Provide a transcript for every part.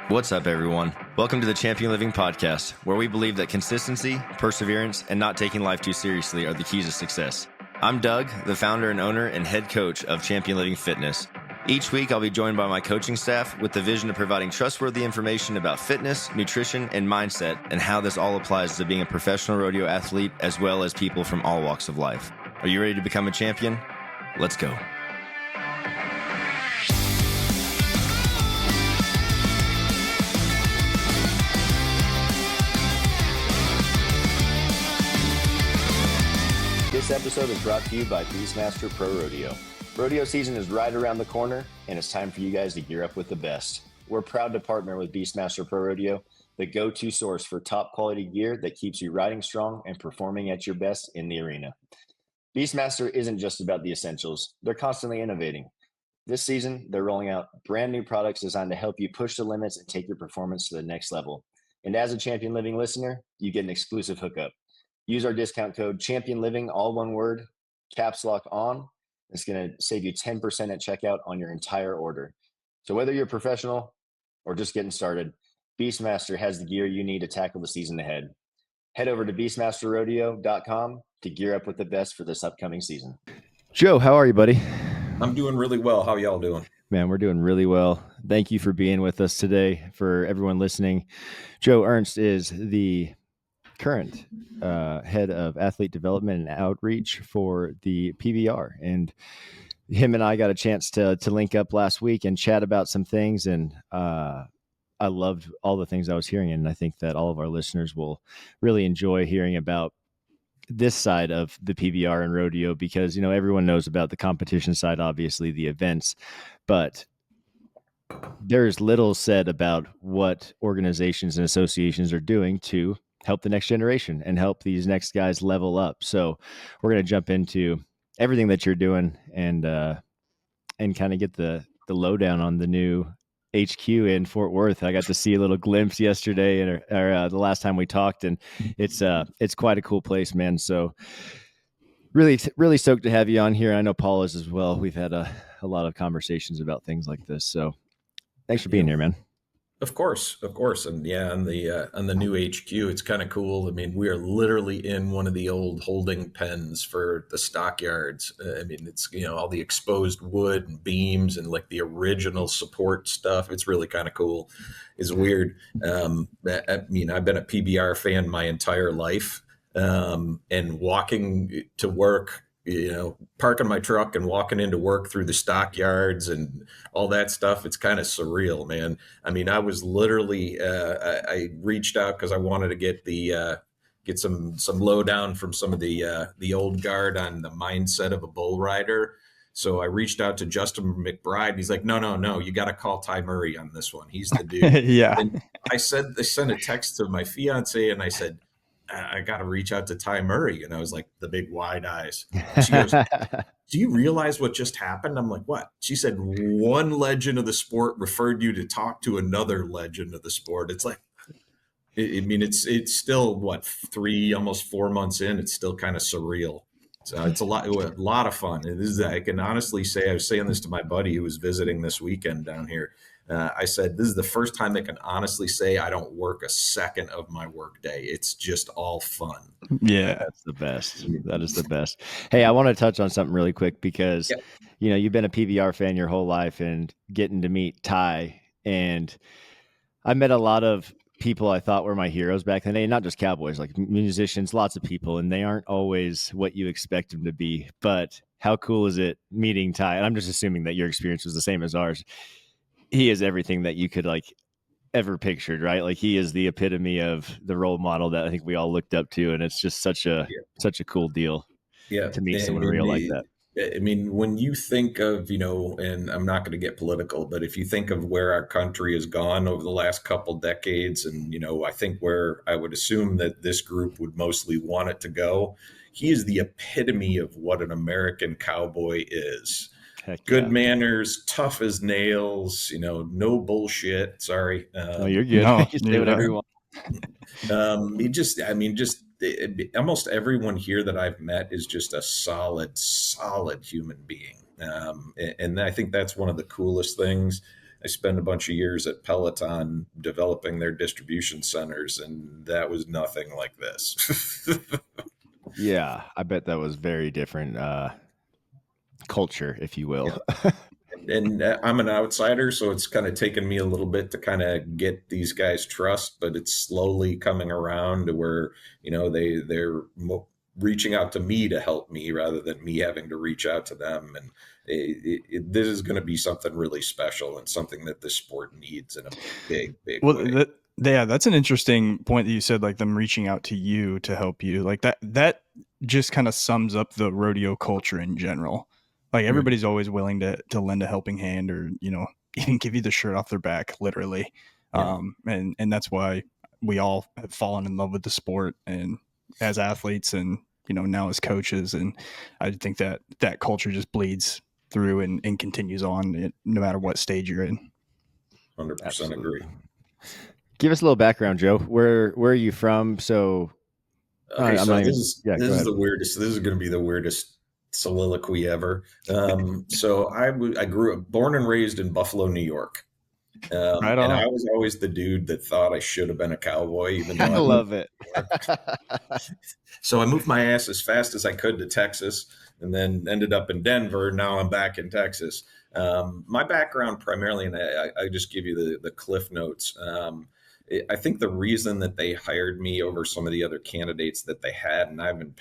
What's up, everyone? Welcome to the Champion Living Podcast, where we believe that consistency, perseverance, and not taking life too seriously are the keys to success. I'm Doug, the founder and owner and head coach of Champion Living Fitness. Each week, I'll be joined by my coaching staff with the vision of providing trustworthy information about fitness, nutrition, and mindset, and how this all applies to being a professional rodeo athlete, as well as people from all walks of life. Are you ready to become a champion? Let's go. This episode is brought to you by Beastmaster Pro Rodeo. Rodeo season is right around the corner, and it's time for you guys to gear up with the best. We're proud to partner with Beastmaster Pro Rodeo, the go-to source for top quality gear that keeps you riding strong and performing at your best in the arena. Beastmaster isn't just about the essentials. They're constantly innovating. This season, they're rolling out brand new products designed to help you push the limits and take your performance to the next level. And as a Champion Living listener, you get an exclusive hookup. Use our discount code ChampionLiving, all one word, caps lock on. It's going to save you 10% at checkout on your entire order. So whether you're a professional or just getting started, Beastmaster has the gear you need to tackle the season ahead. Head over to beastmasterrodeo.com to gear up with the best for this upcoming season. Joe, how are you, buddy? I'm doing really well. How y'all doing? Man, we're doing really well. Thank you for being with us today. For everyone listening, Joe Ernst is the current head of athlete development and outreach for the PBR, and him and I got a chance to link up last week and chat about some things, and I loved all the things I was hearing, and I think that all of our listeners will really enjoy hearing about this side of the PBR and rodeo, because everyone knows about the competition side, obviously the events, but there's little said about what organizations and associations are doing to help the next generation and help these next guys level up. So we're going to jump into everything that you're doing and kind of get the lowdown on the new HQ in Fort Worth. I got to see a little glimpse yesterday or the last time we talked, and it's quite a cool place, man. So really stoked to have you on here. I know Paul is as well. We've had a lot of conversations about things like this. So thanks for being here, man. Of course. And yeah, on the new HQ, it's kind of cool. I mean, we are literally in one of the old holding pens for the stockyards. I mean, it's, all the exposed wood and beams and like the original support stuff. It's really kind of cool. It's weird. I mean, I've been a PBR fan my entire life, and walking to work, parking my truck and walking into work through the stockyards and all that stuff. It's kind of surreal, man. I mean, I was literally, I reached out because I wanted to get some lowdown from some of the old guard on the mindset of a bull rider. So I reached out to Justin McBride. He's like, no, you got to call Ty Murray on this one. He's the dude. Yeah. And I sent a text to my fiance and I said, I got to reach out to Ty Murray. And I was like, the big wide eyes. She goes, do you realize what just happened? I'm like, what? She said, one legend of the sport referred you to talk to another legend of the sport. It's like, it's still almost 4 months in. It's still kind of surreal. So it's a lot of fun. I can honestly say, I was saying this to my buddy who was visiting this weekend down here. I said, this is the first time I can honestly say I don't work a second of my work day. It's just all fun. Yeah, that's the best. That is the best. Hey, I want to touch on something really quick because, you've been a PBR fan your whole life, and getting to meet Ty. And I met a lot of people I thought were my heroes back in the day, not just Cowboys, like musicians, lots of people, and they aren't always what you expect them to be. But how cool is it meeting Ty? And I'm just assuming that your experience was the same as ours. He is everything that you could ever pictured, right? Like, he is the epitome of the role model that I think we all looked up to. And it's just such a cool deal to meet someone real like that. I mean, when you think of, and I'm not going to get political, but if you think of where our country has gone over the last couple decades, and, I think where I would assume that this group would mostly want it to go, he is the epitome of what an American cowboy is. Good manners, tough as nails, no bullshit. Sorry. No, you're good. No, you say whatever you want. Almost everyone here that I've met is just a solid human being. And I think that's one of the coolest things. I spent a bunch of years at Peloton developing their distribution centers, and that was nothing like this. Yeah, I bet that was very different culture, if you will. And I'm an outsider, so it's kind of taken me a little bit to kind of get these guys' trust, but it's slowly coming around to where, they're reaching out to me to help me rather than me having to reach out to them. And this is going to be something really special and something that this sport needs in a big, big way. That's an interesting point that you said, like them reaching out to you to help you. Like that just kind of sums up the rodeo culture in general. Like everybody's always willing to lend a helping hand, or even give you the shirt off their back, literally. Yeah. And that's why we all have fallen in love with the sport, and as athletes, and now as coaches. And I think that culture just bleeds through and continues on, no matter what stage you're in. 100% Absolutely. agree. Give us a little background, Joe. Where are you from? So, okay, so this is the weirdest. This is going to be the weirdest soliloquy ever. So I grew up, born and raised in Buffalo, New York. Right and on. I was always the dude that thought I should have been a cowboy, even though I love it. So I moved my ass as fast as I could to Texas, and then ended up in Denver. Now I'm back in Texas. My background primarily, and I just give you the cliff notes. I think the reason that they hired me over some of the other candidates that they had, and I've been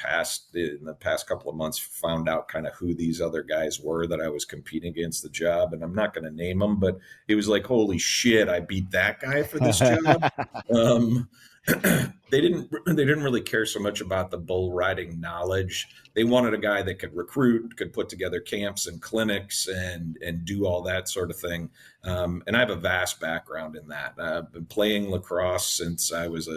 in the past couple of months, found out kind of who these other guys were that I was competing against the job. And I'm not going to name them, but it was like, holy shit, I beat that guy for this job. They didn't really care so much about the bull riding knowledge. They wanted a guy that could recruit, could put together camps and clinics and do all that sort of thing. And I have a vast background in that. I've been playing lacrosse since I was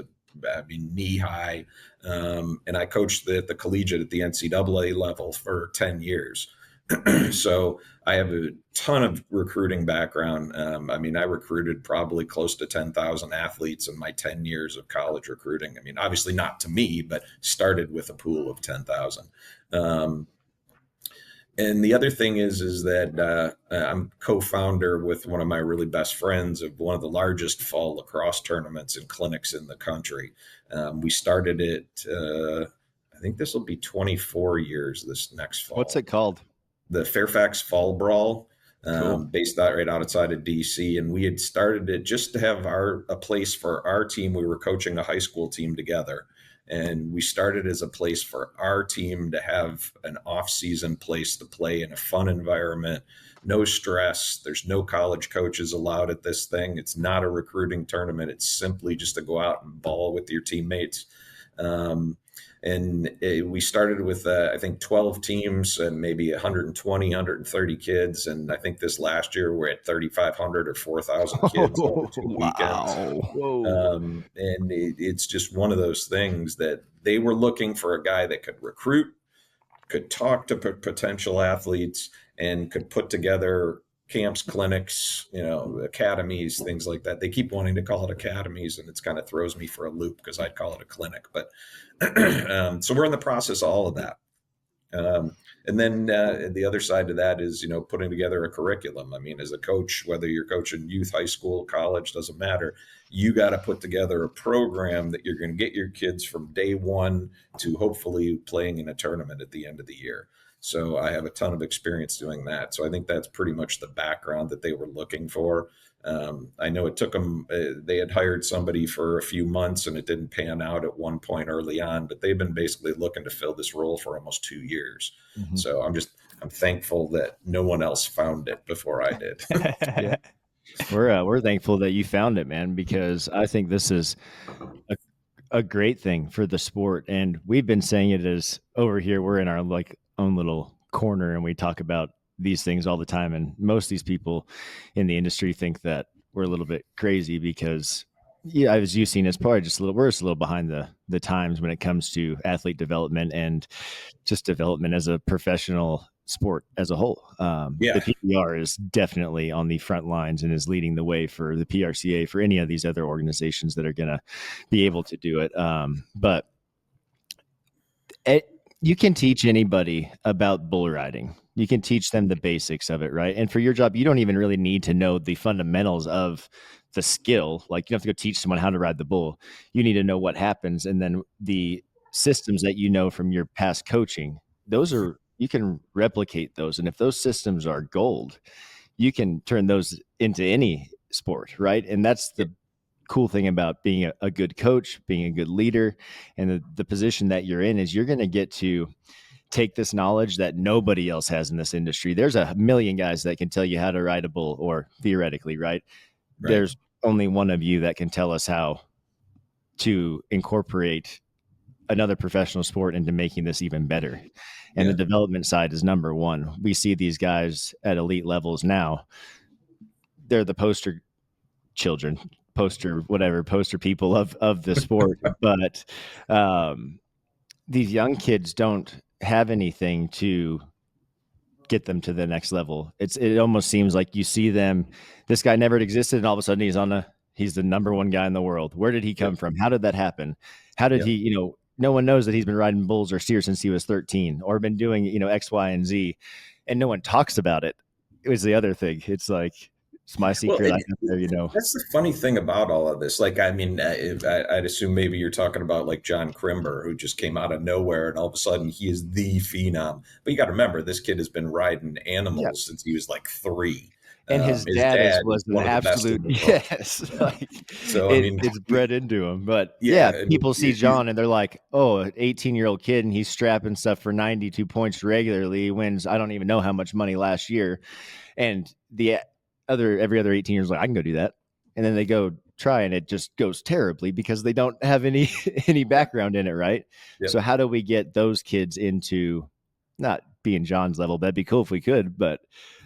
knee high. And I coached the collegiate at the NCAA level for 10 years. So I have a ton of recruiting background. I recruited probably close to 10,000 athletes in my 10 years of college recruiting. Obviously not to me, but started with a pool of 10,000. And the other thing is that I'm co-founder with one of my really best friends of one of the largest fall lacrosse tournaments and clinics in the country. We started it, I think this will be 24 years this next fall. What's it called? The Fairfax Fall Brawl, Cool. based out right outside of DC. And we had started it just to have a place for our team. We were coaching a high school team together. And we started as a place for our team to have an off-season place to play in a fun environment, no stress. There's no college coaches allowed at this thing. It's not a recruiting tournament. It's simply just to go out and ball with your teammates. We started with, I think, 12 teams and maybe 120, 130 kids. And I think this last year we're at 3,500 or 4,000 kids over 2 weekends. Whoa. And it's just one of those things that they were looking for a guy that could recruit, could talk to potential athletes, and could put together camps, clinics, academies, things like that. They keep wanting to call it academies, and it's kind of throws me for a loop because I'd call it a clinic. But so we're in the process of all of that. And then the other side of that is, putting together a curriculum. As a coach, whether you're coaching youth, high school, college, doesn't matter. You got to put together a program that you're going to get your kids from day one to hopefully playing in a tournament at the end of the year. So I have a ton of experience doing that. So I think that's pretty much the background that they were looking for. I know it took them, they had hired somebody for a few months and it didn't pan out at one point early on, but they've been basically looking to fill this role for almost 2 years. Mm-hmm. So I'm thankful that no one else found it before I did. Yeah. We're thankful that you found it, man, because I think this is a great thing for the sport. And we've been saying it as over here, we're in our own little corner and we talk about these things all the time. And most of these people in the industry think that we're a little bit crazy because, yeah, as you've seen, it's probably we're just a little behind the times when it comes to athlete development and just development as a professional sport as a whole. The PBR is definitely on the front lines and is leading the way for the PRCA, for any of these other organizations that are going to be able to do it. But you can teach anybody about bull riding. You can teach them the basics of it, right? And for your job, you don't even really need to know the fundamentals of the skill. Like, you don't have to go teach someone how to ride the bull. You need to know what happens, and then the systems that you know from your past coaching, those are, you can replicate those. And if those systems are gold, you can turn those into any sport, right? And that's the cool thing about being a good coach, being a good leader, and the position that you're in is you're going to get to take this knowledge that nobody else has in this industry. There's a million guys that can tell you how to ride a bull, or theoretically, right? There's only one of you that can tell us how to incorporate another professional sport into making this even better. And the development side is number one. We see these guys at elite levels now. They're the poster children, poster people of the sport. But these young kids don't have anything to get them to the next level. It almost seems like you see them, this guy never existed, and all of a sudden he's the number one guy in the world. Where did he come from? How did that happen? How did he, no one knows that he's been riding bulls or steers since he was 13, or been doing, X, Y, and Z, and no one talks about it. It was the other thing. It's like, it's my secret. Well, that's the funny thing about all of this. Like, I mean, I'd assume maybe you're talking about like John Crimber, who just came out of nowhere, and all of a sudden he is the phenom. But you got to remember, this kid has been riding animals since he was like 3. And his dad was an absolute, yes. Like, so I mean, it's bred into him. But people see John and they're like, oh, an 18-year-old kid, and he's strapping stuff for 92 points regularly. He wins, I don't even know how much money last year. And every other 18 years, like, I can go do that. And then they go try, and it just goes terribly because they don't have any background in it, right? Yep. So how do we get those kids into not being John's level? That'd be cool if we could, but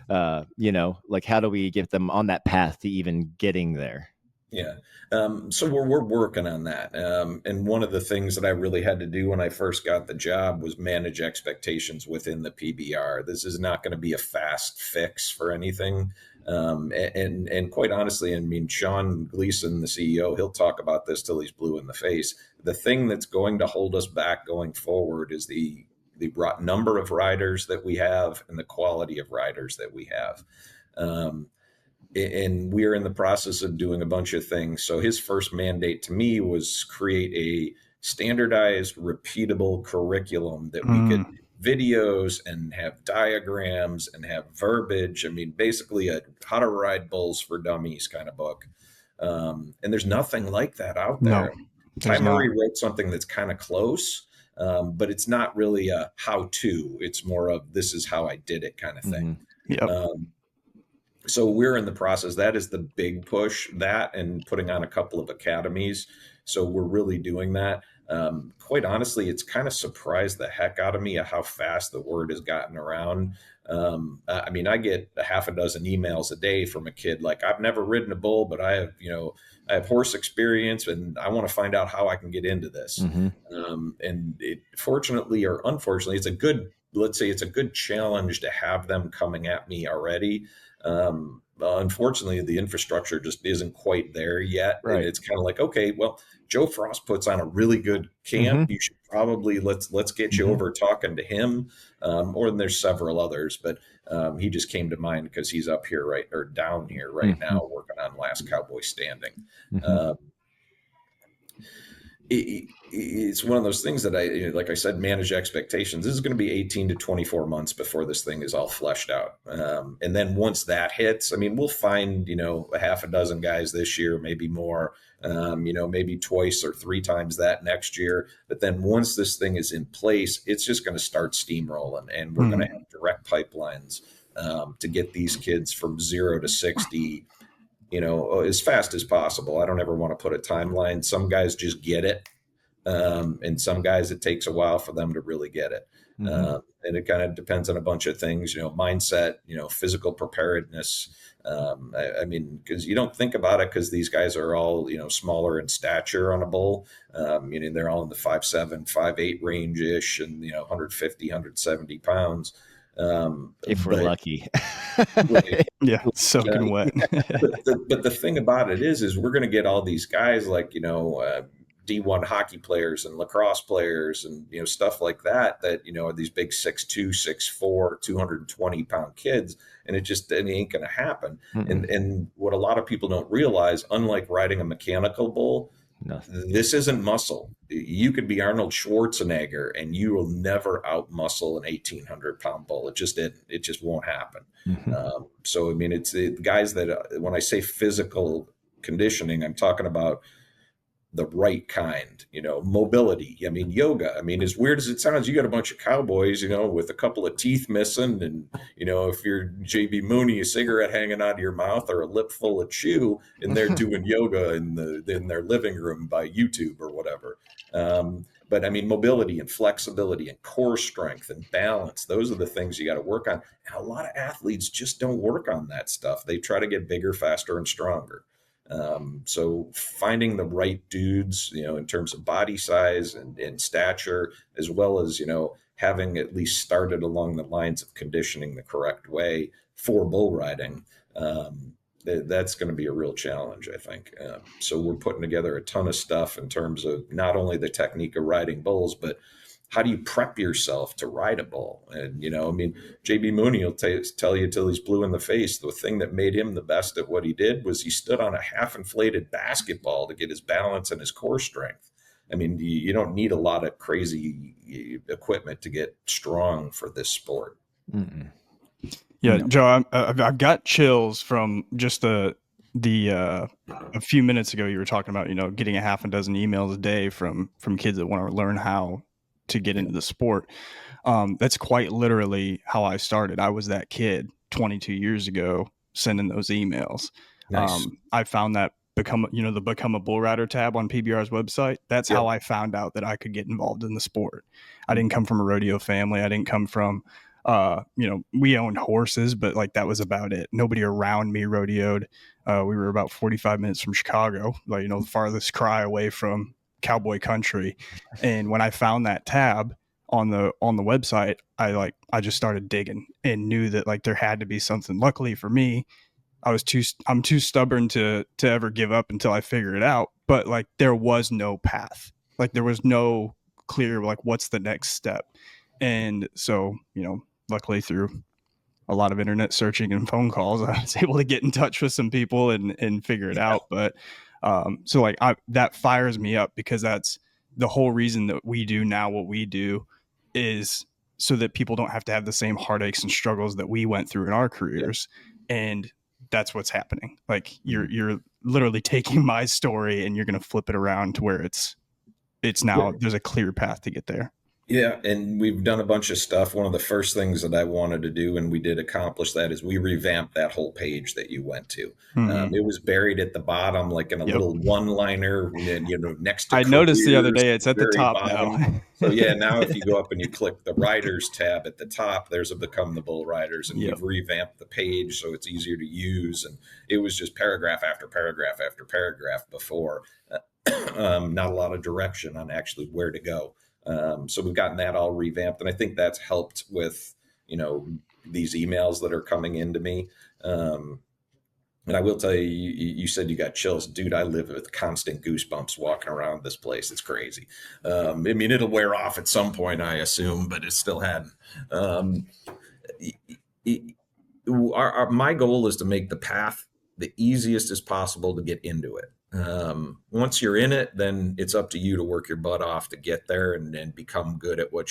like, how do we get them on that path to even getting there? Yeah. So we're working on that. And one of the things that I really had to do when I first got the job was manage expectations within the PBR. This is not going to be a fast fix for anything. And quite honestly, I mean, Sean Gleason, the CEO, he'll talk about this till he's blue in the face. The thing that's going to hold us back going forward is the number of riders that we have and the quality of riders that we have. And we're in the process of doing a bunch of things. So his first mandate to me was create a standardized, repeatable curriculum that we could videos and have diagrams and have verbiage. I mean, basically a how to ride bulls for dummies kind of book. And there's nothing like that out there. Ty Murray wrote something that's kind of close, but it's not really a how-to. It's more of this is how I did it kind of thing. Yep. So we're in the process. That is the big push, that and putting on a couple of academies. So we're really doing that. Quite honestly, it's kind of surprised the heck out of me at how fast the word has gotten around. I mean, I get a half a dozen emails a day from a kid like, I've never ridden a bull, but I have horse experience and I want to find out how I can get into this. And it, fortunately or unfortunately, let's say it's a good challenge to have them coming at me already. Unfortunately, the infrastructure just isn't quite there yet. Right. And it's kind of like, okay, well, Joe Frost puts on a really good camp. You should probably let's get you over talking to him. Or then there's several others, but he just came to mind because he's up here down here right now working on Last Cowboy Standing. It's one of those things that like I said, manage expectations. This is going to be 18 to 24 months before this thing is all fleshed out. And then once that hits, I mean, we'll find, a half a dozen guys this year, maybe more, maybe twice or 3 times that next year. But then once this thing is in place, it's just going to start steamrolling, and we're going to have direct pipelines to get these kids from 0 to 60, as fast as possible. I don't ever want to put a timeline. Some guys just get it. And some guys, it takes a while for them to really get it. And it kind of depends on a bunch of things, mindset, physical preparedness. I mean, because you don't think about it because these guys are all, smaller in stature on a bull. They're all in the 5'7", 5'8" range-ish and, 150, 170 pounds. If we're lucky. Yeah, soaking wet. but the thing about it is we're going to get all these guys like, D1 hockey players and lacrosse players and, stuff like that, are these big 6'2", 6'4", 220-pound kids. And it ain't going to happen. And what a lot of people don't realize, unlike riding a mechanical bull, this isn't muscle. You could be Arnold Schwarzenegger and you will never outmuscle an 1,800-pound bull. It just won't happen. So, I mean, it's the guys that, when I say physical conditioning, I'm talking about the right kind, mobility. I mean, yoga. I mean, as weird as it sounds, you got a bunch of cowboys, with a couple of teeth missing. And, if you're JB Mooney, a cigarette hanging out of your mouth or a lip full of chew, and they're doing yoga in their living room by YouTube or whatever. But I mean, mobility and flexibility and core strength and balance, those are the things you got to work on. And a lot of athletes just don't work on that stuff. They try to get bigger, faster, and stronger. So finding the right dudes, in terms of body size and stature, as well as, having at least started along the lines of conditioning the correct way for bull riding, that's going to be a real challenge, I think. So we're putting together a ton of stuff in terms of not only the technique of riding bulls, but how do you prep yourself to ride a bull? And, I mean, JB Mooney will tell you till he's blue in the face. The thing that made him the best at what he did was he stood on a half inflated basketball to get his balance and his core strength. I mean, you don't need a lot of crazy equipment to get strong for this sport. Yeah, Joe, I've got chills from just a few minutes ago. You were talking about, getting a half a dozen emails a day from kids that want to learn how to get into the sport. That's quite literally how I started. I was that kid 22 years ago sending those emails. Nice. I found that Become a Bull Rider tab on PBR's website. That's how I found out that I could get involved in the sport. I didn't come from a rodeo family. I didn't come from, we owned horses, but like that was about it. Nobody around me rodeoed. We were about 45 minutes from Chicago, like, the farthest cry away from cowboy country. And when I found that tab on the website, I just started digging and knew that like there had to be something. Luckily for me, I'm too stubborn to ever give up until I figure it out. But like there was no path. Like there was no clear like what's the next step. And so, luckily through a lot of internet searching and phone calls, I was able to get in touch with some people and figure it out. But so like that fires me up, because that's the whole reason that we do now what we do, is so that people don't have to have the same heartaches and struggles that we went through in our careers. And that's what's happening. Like you're literally taking my story and you're going to flip it around to where it's now there's a clear path to get there. Yeah, and we've done a bunch of stuff. One of the first things that I wanted to do, and we did accomplish that, is we revamped that whole page that you went to. It was buried at the bottom, like in a little one-liner, next to. I noticed the other day it's at the top bottom. now. So yeah, now if you go up and you click the Riders tab at the top, there's a Become the Bull Riders, and we've revamped the page so it's easier to use. And it was just paragraph after paragraph after paragraph before, not a lot of direction on actually where to go. So we've gotten that all revamped, and I think that's helped with, these emails that are coming into me. And I will tell you, you said you got chills. Dude, I live with constant goosebumps walking around this place. It's crazy. I mean, it'll wear off at some point, I assume, but it still hadn't. My goal is to make the path the easiest as possible to get into it. Once you're in it, then it's up to you to work your butt off to get there and become good at what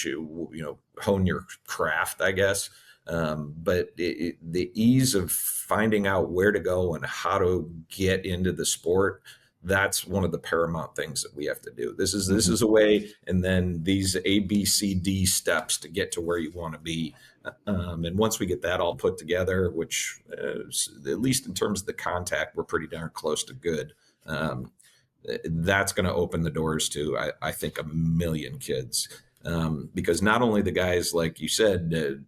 hone your craft, I guess. But the ease of finding out where to go and how to get into the sport, that's one of the paramount things that we have to do. This is a way, and then these A, B, C, D steps to get to where you want to be. And once we get that all put together, which at least in terms of the contact, we're pretty darn close to good. That's going to open the doors to, I think, 1 million kids. Because not only the guys, like you said,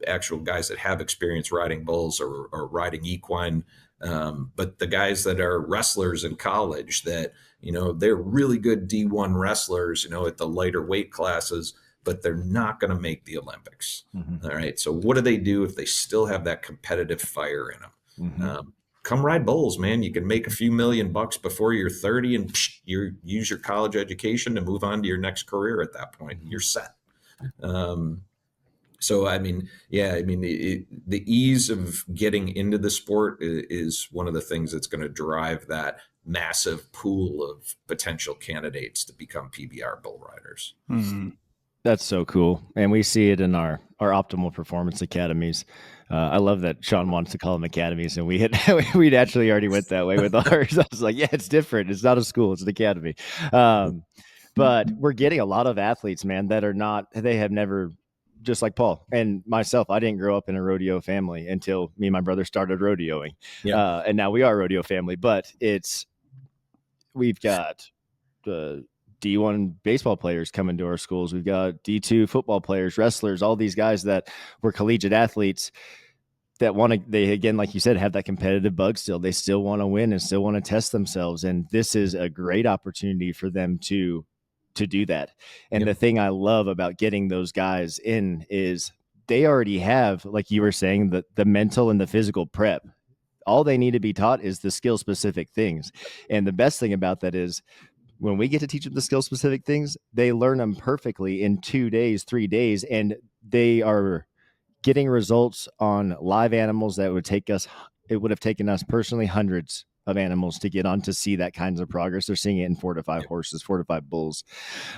actual guys that have experience riding bulls or riding equine, but the guys that are wrestlers in college that, they're really good D1 wrestlers, at the lighter weight classes, but they're not going to make the Olympics. All right. So what do they do if they still have that competitive fire in them? come ride bulls, man. You can make a few $1,000,000 before you're 30 and you use your college education to move on to your next career. At that point, you're set. So, I mean, yeah, I mean, the ease of getting into the sport is one of the things that's going to drive that massive pool of potential candidates to become PBR bull riders. Mm. That's so cool. And we see it in our optimal performance academies. I love that Sean wants to call them academies, and we'd actually already went that way with ours. I was like, yeah, it's different. It's not a school, it's an academy. But we're getting a lot of athletes, man, that are not, they have never, just like Paul and myself, I didn't grow up in a rodeo family until me and my brother started rodeoing. Yeah. And now we are a rodeo family, but we've got D1 baseball players coming to our schools. We've got D2 football players, wrestlers, all these guys that were collegiate athletes that they, again, like you said, have that competitive bug still. They still want to win and still want to test themselves. And this is a great opportunity for them to do that. And the thing I love about getting those guys in is they already have, like you were saying, the mental and the physical prep. All they need to be taught is the skill specific things. And the best thing about that is when we get to teach them the skill specific things, they learn them perfectly in 2 days, 3 days, and they are getting results on live animals that it would have taken us personally hundreds of animals to get on to see that kinds of progress. They're seeing it in 4 to 5 horses, 4 to 5 bulls.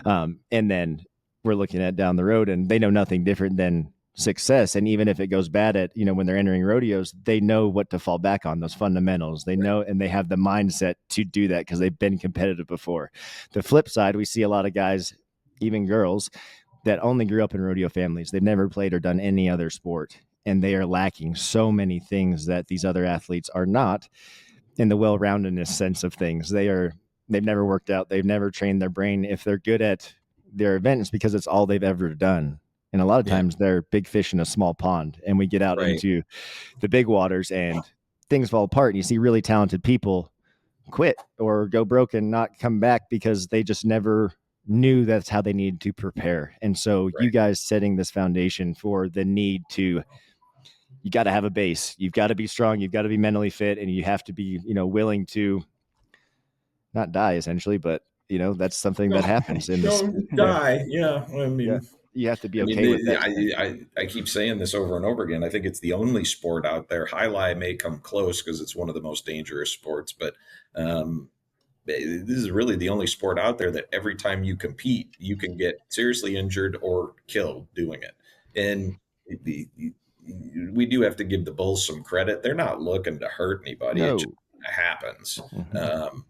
And then we're looking at down the road and they know nothing different than success. And even if it goes bad at, when they're entering rodeos, they know what to fall back on, those fundamentals. They know, and they have the mindset to do that because they've been competitive before. The flip side, we see a lot of guys, even girls, that only grew up in rodeo families. They've never played or done any other sport. And they are lacking so many things that these other athletes are not in the well-roundedness sense of things. They've never worked out. They've never trained their brain. If they're good at their event, it's because it's all they've ever done. And a lot of times they're big fish in a small pond, and we get out into the big waters and things fall apart. And you see really talented people quit or go broke and not come back because they just never knew that's how they needed to prepare. And so you guys setting this foundation for the need to, you got to have a base. You've got to be strong. You've got to be mentally fit, and you have to be, willing to not die essentially, but that's something that happens in this. Don't die. Yeah. I mean, you have to be okay with that. I keep saying this over and over again. I think it's the only sport out there. Highlight may come close because it's one of the most dangerous sports, but this is really the only sport out there that every time you compete, you can get seriously injured or killed doing it. And we do have to give the bulls some credit. They're not looking to hurt anybody. No. It just happens.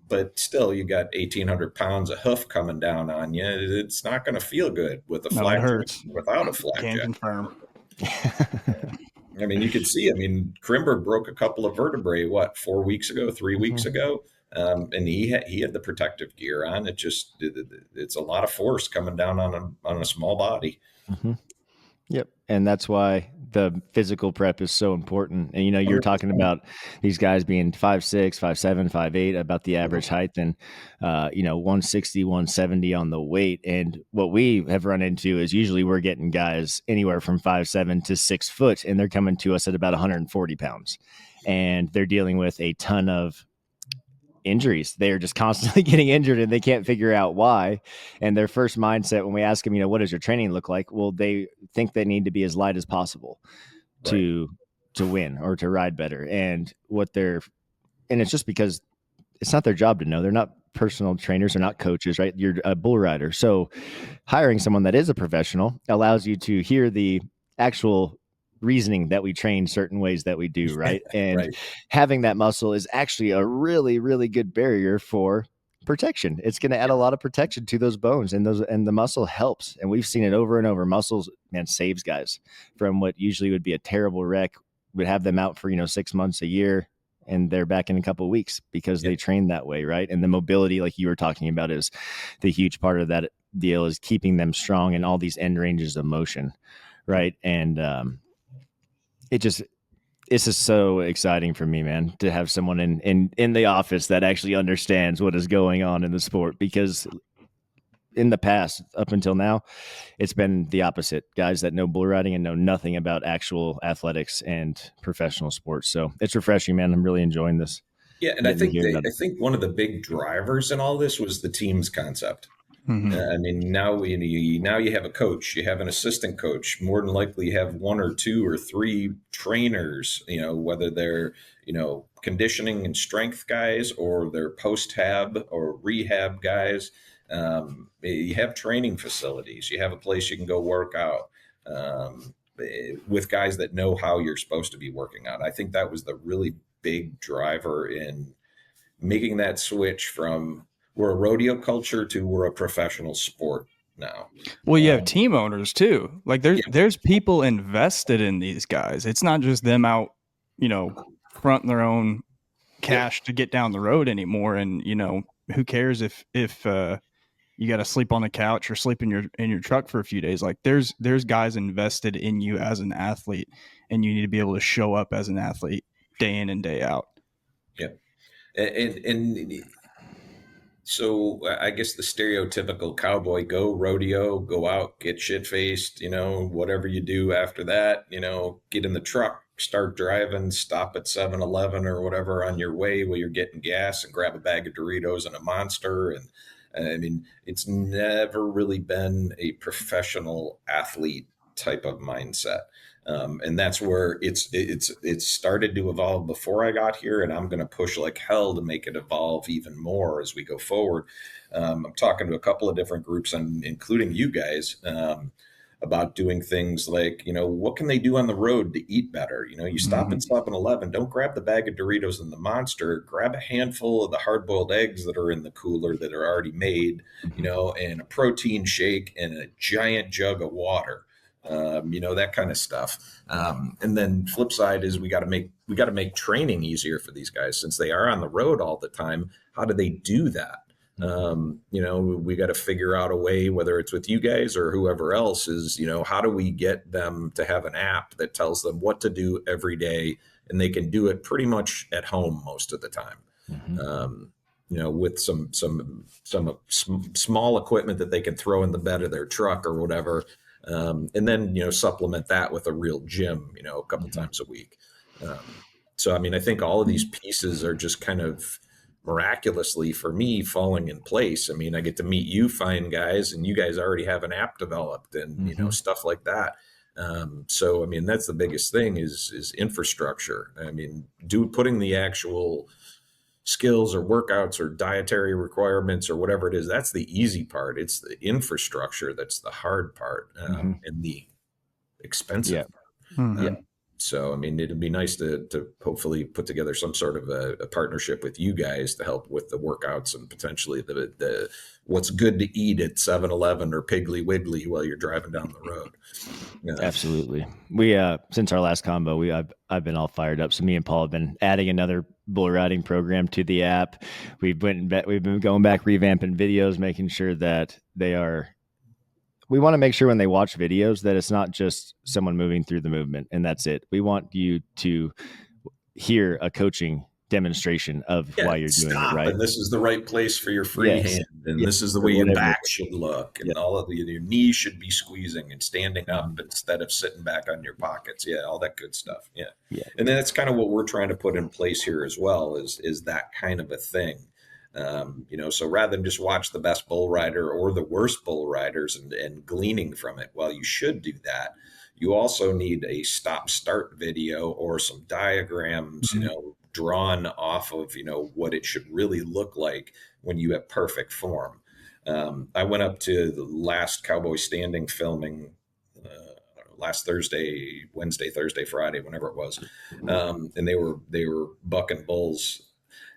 But still, you got 1,800 pounds of hoof coming down on you. It's not going to feel good with a flag without a flag Can't jack. confirm. I mean, you could see, Krimberg broke a couple of vertebrae, 4 weeks ago, 3 weeks ago? And he had the protective gear on. It's a lot of force coming down on a small body. Yep. And that's why the physical prep is so important. And, you're talking about these guys being 5'6", 5'7", 5'8", about the average height, and, 160, 170 on the weight. And what we have run into is usually we're getting guys anywhere from 5'7" to 6 foot, and they're coming to us at about 140 pounds. And they're dealing with a ton of injuries. They are just constantly getting injured and they can't figure out why. And their first mindset when we ask them, what does your training look like? Well, they think they need to be as light as possible to win or to ride better. And it's just because it's not their job to know. They're not personal trainers. They're not coaches, right? You're a bull rider. So hiring someone that is a professional allows you to hear the actual reasoning that we train certain ways that we do, right? And having that muscle is actually a really, really good barrier for protection. It's going to add a lot of protection to those bones, and the muscle helps. And we've seen it over and over. Muscles, man, saves guys from what usually would be a terrible wreck. Would have them out for 6 months, a year, and they're back in a couple of weeks because they train that way, right? And the mobility, like you were talking about, is the huge part of that deal, is keeping them strong in all these end ranges of motion, right? And it's just so exciting for me, man, to have someone in the office that actually understands what is going on in the sport, because in the past, up until now, it's been the opposite. Guys that know bull riding and know nothing about actual athletics and professional sports. So it's refreshing, man. I'm really enjoying this. Yeah, and Getting to hear about I it. think one of the big drivers in all this was the teams concept. I mean, now you have a coach, you have an assistant coach. More than likely, you have one or two or three trainers. Whether they're conditioning and strength guys, or they're post-hab or rehab guys. You have training facilities. You have a place you can go work out with guys that know how you're supposed to be working out. I think that was the really big driver in making that switch from we're a rodeo culture to we're a professional sport now. Well, you have team owners too. Like Yeah. there's people invested in these guys. It's not just them out, fronting their own cash to get down the road anymore. And who cares if you got to sleep on the couch or sleep in your truck for a few days? Like there's guys invested in you as an athlete, and you need to be able to show up as an athlete day in and day out. Yeah. And so I guess the stereotypical cowboy, go rodeo, go out, get shit faced, whatever you do after that, get in the truck, start driving, stop at 7-Eleven or whatever on your way while you're getting gas and grab a bag of Doritos and a Monster. And I mean, it's never really been a professional athlete type of mindset. And that's where it's started to evolve before I got here, and I'm going to push like hell to make it evolve even more as we go forward. I'm talking to a couple of different groups, and including you guys, about doing things like, what can they do on the road to eat better? You stop at 7-Eleven, don't grab the bag of Doritos and the Monster, grab a handful of the hard-boiled eggs that are in the cooler that are already made, and a protein shake and a giant jug of water. That kind of stuff. And then flip side is we got to make training easier for these guys since they are on the road all the time. How do they do that? We got to figure out a way, whether it's with you guys or whoever else is, how do we get them to have an app that tells them what to do every day, and they can do it pretty much at home most of the time. With some small equipment that they can throw in the bed of their truck or whatever. And then, supplement that with a real gym, a couple times a week. So, I mean, I think all of these pieces are just kind of miraculously for me falling in place. I mean, I get to meet you fine guys, and you guys already have an app developed and, stuff like that. So, I mean, that's the biggest thing is infrastructure. I mean, putting the actual skills or workouts or dietary requirements or whatever it is, that's the easy part. It's the infrastructure that's the hard part, and the expensive part. So, I mean, it'd be nice to hopefully put together some sort of a partnership with you guys to help with the workouts and potentially the what's good to eat at 7-Eleven or Piggly Wiggly while you're driving down the road. Absolutely. We since our last combo, I've been all fired up. So me and Paul have been adding another bull riding program to the app. We've been going back, revamping videos, making sure that we want to make sure when they watch videos that it's not just someone moving through the movement and that's it. We want you to hear a coaching demonstration of why you're doing it right. And this is the right place for your free hand. And this is the way your back should look. And all of your knees should be squeezing and standing up instead of sitting back on your pockets. Yeah. All that good stuff. Yeah. And then that's kind of what we're trying to put in place here as well is that kind of a thing. So rather than just watch the best bull rider or the worst bull riders and gleaning from it, while you should do that, you also need a stop-start video or some diagrams, drawn off of, what it should really look like when you have perfect form. I went up to the last Cowboy Standing filming last Thursday, Wednesday, Thursday, Friday, whenever it was, and they were bucking bulls.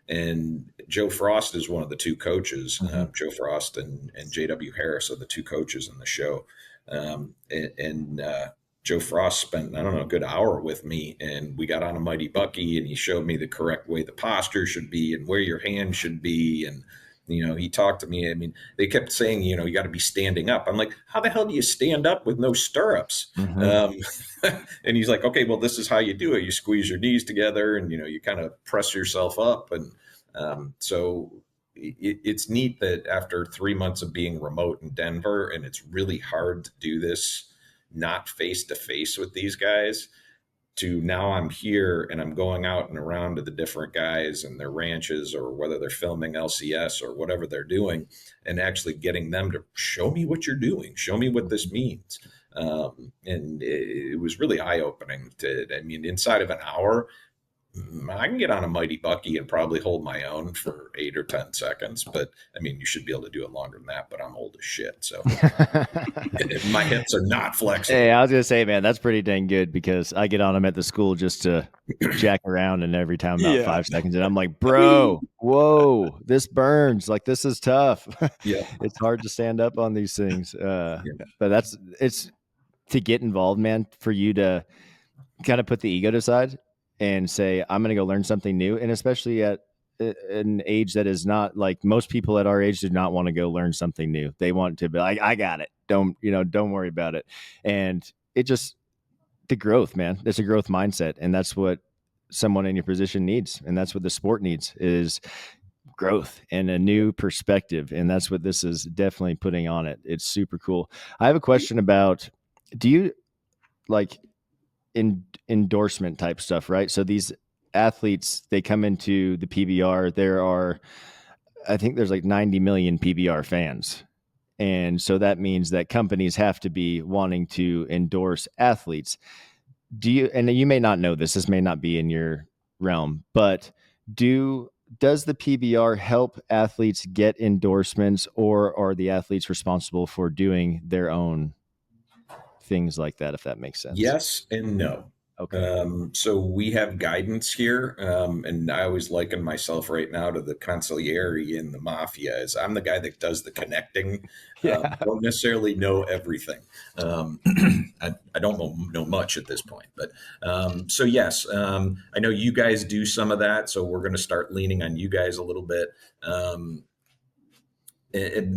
And Joe Frost is one of the two coaches. Joe Frost and J.W. Harris are the two coaches in the show. And Joe Frost spent, I don't know, a good hour with me, and we got on a Mighty Bucky, and he showed me the correct way the posture should be and where your hand should be. And, he talked to me. I mean, they kept saying, you got to be standing up. I'm like, how the hell do you stand up with no stirrups? And he's like, okay, well, this is how you do it. You squeeze your knees together and, you kind of press yourself up. And so it's neat that after 3 months of being remote in Denver, and it's really hard to do this not face to face with these guys, to now I'm here and I'm going out and around to the different guys and their ranches, or whether they're filming LCS or whatever they're doing, and actually getting them to show me what you're doing, show me what this means. And it was really eye opening inside of an hour, I can get on a Mighty Bucky and probably hold my own for 8 or 10 seconds. But you should be able to do it longer than that. But I'm old as shit. So my hips are not flexible. Hey, I was going to say, man, that's pretty dang good, because I get on them at the school just to jack around, and every time about 5 seconds. And I'm like, bro, whoa, this burns. Like, this is tough. Yeah. It's hard to stand up on these things. But it's to get involved, man, for you to kind of put the ego aside and say, I'm going to go learn something new. And especially at an age that is not like, most people at our age do not want to go learn something new. They want to be like, I got it. Don't worry about it. And it just, the growth, man, it's a growth mindset. And that's what someone in your position needs. And that's what the sport needs, is growth and a new perspective. And that's what this is definitely putting on it. It's super cool. I have a question about, do you like endorsement type stuff, right? So these athletes, they come into the PBR. I think there's like 90 million PBR fans. And so that means that companies have to be wanting to endorse athletes. And you may not know this may not be in your realm, but does the PBR help athletes get endorsements, or are the athletes responsible for doing their own things like that, if that makes sense? Yes and no. Okay. So we have guidance here, and I always liken myself right now to the consigliere in the mafia. Is I'm the guy that does the connecting. Don't necessarily know everything. I don't know much at this point, but so yes, I know you guys do some of that. So we're going to start leaning on you guys a little bit. And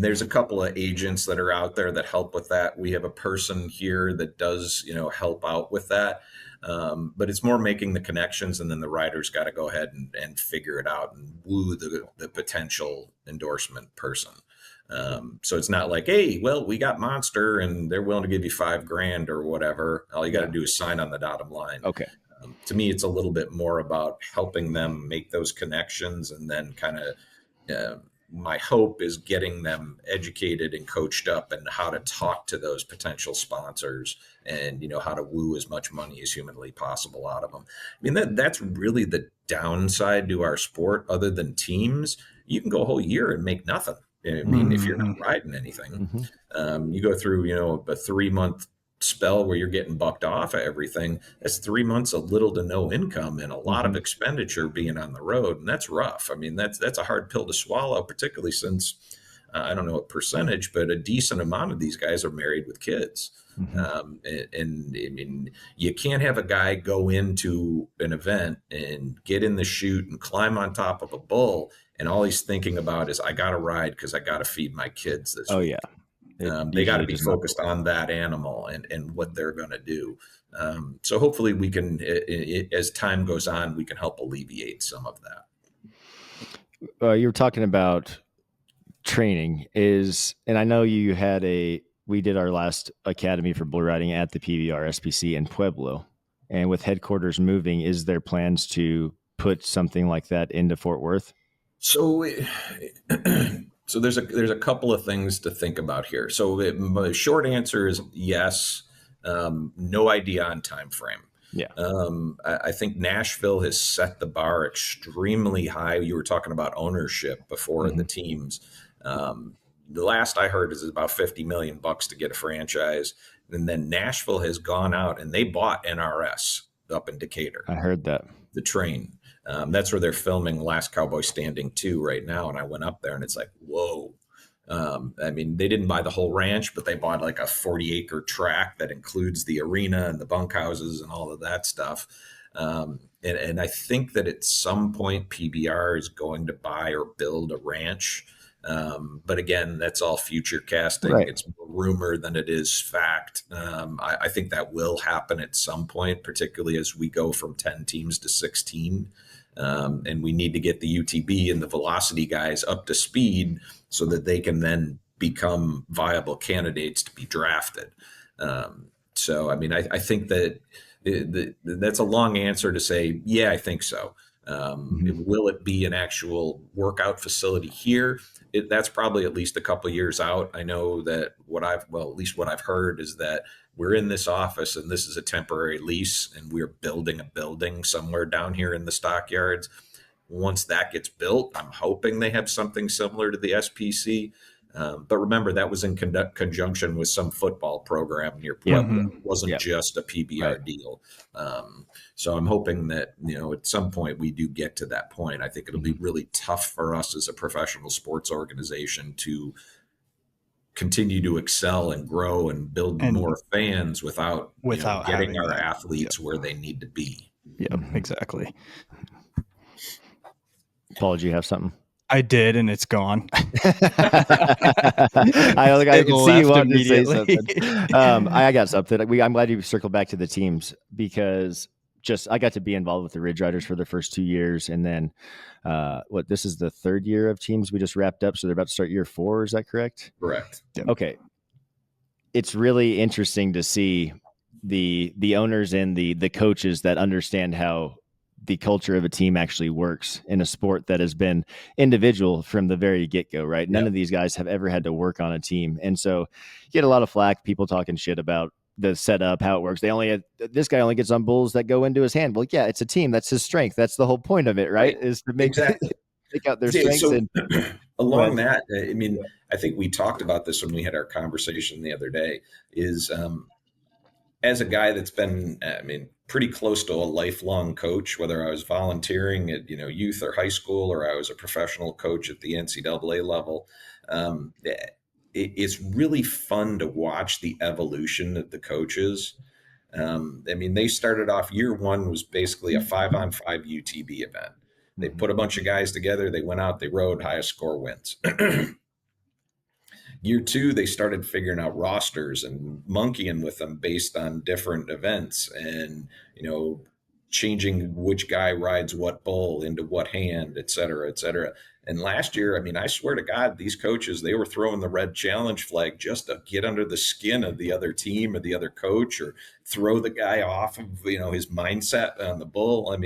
there's a couple of agents that are out there that help with that. We have a person here that does, help out with that. But it's more making the connections, and then the riders got to go ahead and figure it out and woo the potential endorsement person. So it's not like, hey, well, we got Monster and they're willing to give you $5,000 or whatever. All you got to do is sign on the dotted line. Okay. To me, it's a little bit more about helping them make those connections, and then kind of, my hope is getting them educated and coached up and how to talk to those potential sponsors, and how to woo as much money as humanly possible out of them. That's really the downside to our sport. Other than teams, you can go a whole year and make nothing. If you're not riding anything, you go through a 3-month spell where you're getting bucked off of everything. That's 3 months of little to no income and a lot of expenditure being on the road, and that's rough. That's a hard pill to swallow, particularly since I don't know what percentage, but a decent amount of these guys are married with kids. And you can't have a guy go into an event and get in the chute and climb on top of a bull, and all he's thinking about is, I got to ride because I got to feed my kids this week. Yeah. They got to be focused on that animal and what they're going to do. So hopefully we can, as time goes on, we can help alleviate some of that. You were talking about training and I know we did our last academy for bull riding at the PBR SPC in Pueblo, and with headquarters moving, is there plans to put something like that into Fort Worth? So there's a couple of things to think about here. So the short answer is yes. No idea on time frame. Yeah. I think Nashville has set the bar extremely high. You were talking about ownership before the teams. The last I heard is about $50 million to get a franchise. And then Nashville has gone out and they bought NRS up in Decatur. I heard that. The train. That's where they're filming Last Cowboy Standing 2 right now. And I went up there and it's like, whoa. They didn't buy the whole ranch, but they bought like a 40-acre tract that includes the arena and the bunkhouses and all of that stuff. And I think that at some point PBR is going to buy or build a ranch. But again, that's all future casting. Right. It's more rumor than it is fact. I think that will happen at some point, particularly as we go from 10 teams to 16. And we need to get the UTB and the velocity guys up to speed so that they can then become viable candidates to be drafted. So, I mean, I think that that's a long answer to say, yeah, I think so. Will it be an actual workout facility here? That's probably at least a couple of years out. I know that at least what I've heard is that we're in this office and this is a temporary lease and we're building a building somewhere down here in the stockyards. Once that gets built, I'm hoping they have something similar to the SPC. But remember, that was in conjunction with some football program near Pueblo. It wasn't just a PBR deal. So I'm hoping that, at some point we do get to that point. I think it'll be really tough for us as a professional sports organization to continue to excel and grow and build more fans without getting our athletes where they need to be. Yep, exactly. Paul, did you have something? I did, and it's gone. I can see you wanting to say something. I got something. I'm glad you circled back to the teams because I got to be involved with the Ridge Riders for the first 2 years, and then this is the third year of teams we just wrapped up, so they're about to start year 4. Is that correct? Correct. Yep. Okay. It's really interesting to see the owners and the coaches that understand how the culture of a team actually works in a sport that has been individual from the very get-go, right? None of these guys have ever had to work on a team. And so you get a lot of flack, people talking shit about the setup, how it works. This guy only gets on bulls that go into his hand. Well, yeah, it's a team. That's his strength. That's the whole point of it, right? Is to make out their strengths. So, along that, I mean, I think we talked about this when we had our conversation the other day, is as a guy that's been, pretty close to a lifelong coach, whether I was volunteering at, youth or high school, or I was a professional coach at the NCAA level. It's really fun to watch the evolution of the coaches. They started off, year 1 was basically a 5-on-5 UTB event. They put a bunch of guys together. They went out, they rode, highest score wins. Year 2, they started figuring out rosters and monkeying with them based on different events and, changing which guy rides what bull into what hand, et cetera, et cetera. And last year, I swear to God, these coaches, they were throwing the red challenge flag just to get under the skin of the other team or the other coach, or throw the guy off of, his mindset on the bull.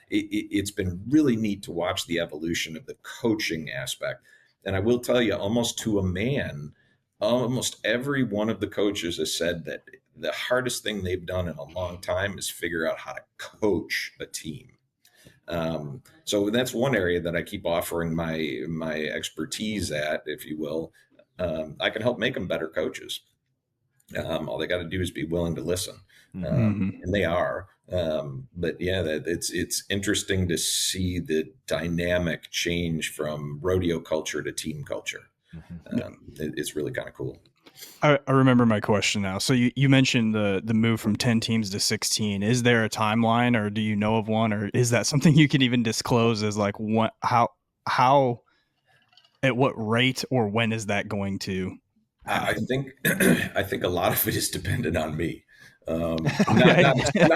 It's been really neat to watch the evolution of the coaching aspect. And I will tell you, almost to a man, almost every one of the coaches has said that the hardest thing they've done in a long time is figure out how to coach a team. So that's one area that I keep offering my expertise at, if you will. I can help make them better coaches. All they got to do is be willing to listen, and they are. But yeah, it's interesting to see the dynamic change from rodeo culture to team culture. It's really kind of cool. I remember my question now. So you mentioned the move from 10 teams to 16. Is there a timeline, or do you know of one, or is that something you can even disclose as like how at what rate, or when is that going to happen? I think a lot of it is dependent on me. Not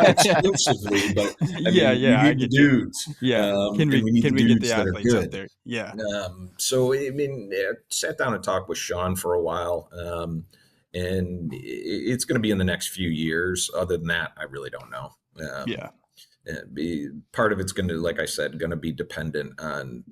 exclusively, but we need the dudes. Can we get the athletes up there? So sat down and talked with Sean for a while, and it's going to be in the next few years. Other than that, I really don't know. Part of it's going to, like I said, going to be dependent on